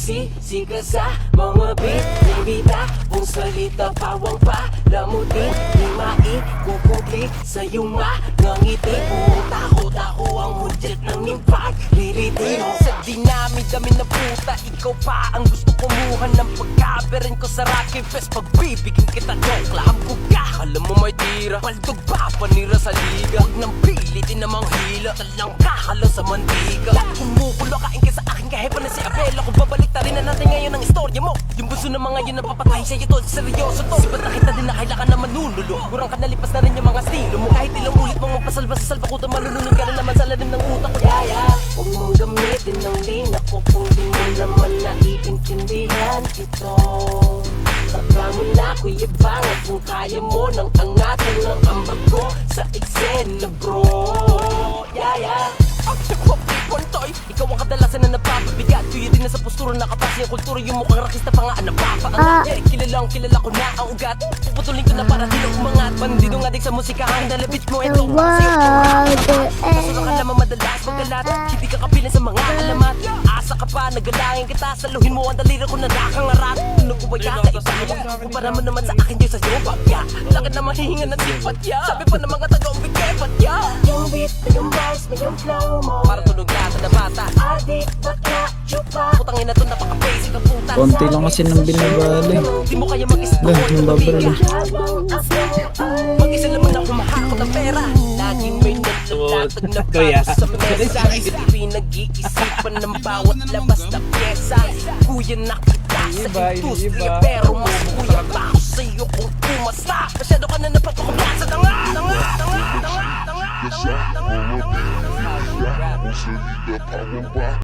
Nagsisisi ka sa mga beat Bibita, kung salita pawang pa Lamutin, di maikukupi Sa'yo ngangiti Buong takot ako ang hudyat ng impag Liritin sa dinami-dami na puta Ikaw pa ang gusto kumuha ng pagkaberin ko sa Rocky Fest Pagbibigin kita dokla ang buga Alam mo may tira, baldog pa panira sa liga Huwag nang pilitin namang hila Talang kakalo sa mantika Kumukulo kain ka sa aking kahepa na si Abela Kung babalik ta rin na natin ngayon ang istorya mo Yung bunso ng mga yun napapatay sa'yo tol Seryoso to Sibat na kita din na kailangan na manunulo Kurang ka nalipas na rin yung mga stilo mo Kahit ilang ulit mong mapasalba sa salbakutan Malulunod ka na naman sa lalim ng utak ko Yaya, huwag mong gamitin ng lina ko Kung di mo naman naiintindihan ito Saka mo na kuyabangan Kung kaya mo nang angatan ng ambag ko Sa eksena bro Yaya Pontoy, ikaw ang kadalasan na napapabigat Kuya din na sa postura nakapasi ang kultura Yung mukhang rakista pa nga ang napapaangat kilala ko na ang ugat Puputulin ko na para di na umangat Bandido nga din sa musika ang nalabit mo Ito Masura ka naman madalas magkalat Hindi ka kabilang sa mga alamat Asa ka pa, nagalangin kita Saluhin mo ang daliri ko na nakangarat Tunog ko ba ya sa iba Kumpara mo naman sa akin Diyos sa iyo bagya Lakad na mahihinga ng simpatya Sabi pa ng mga taga umbigay patya Yung beat, may yung bars, may yung flow mo Para tunog yata na bata Adik, bakla, chupa Putangin na to, napaka-basic ang puta Konti lang kasi nang binabali. Di mo kaya mag-isa Lah, yung babae. Mag-isa naman ako mahakot ng pera Laging may naglalatag na bago sa mesa Pinag-iisipan ng bawat labas na pyesa Kuya na kita sa industriya Pero mas kuya pa ako sa'yo kung pumasa Masyado ka na napagpakumasa Tanga, tanga, tanga, tanga, tanga, tanga, tanga, tanga, tanga, tanga, tanga, tanga,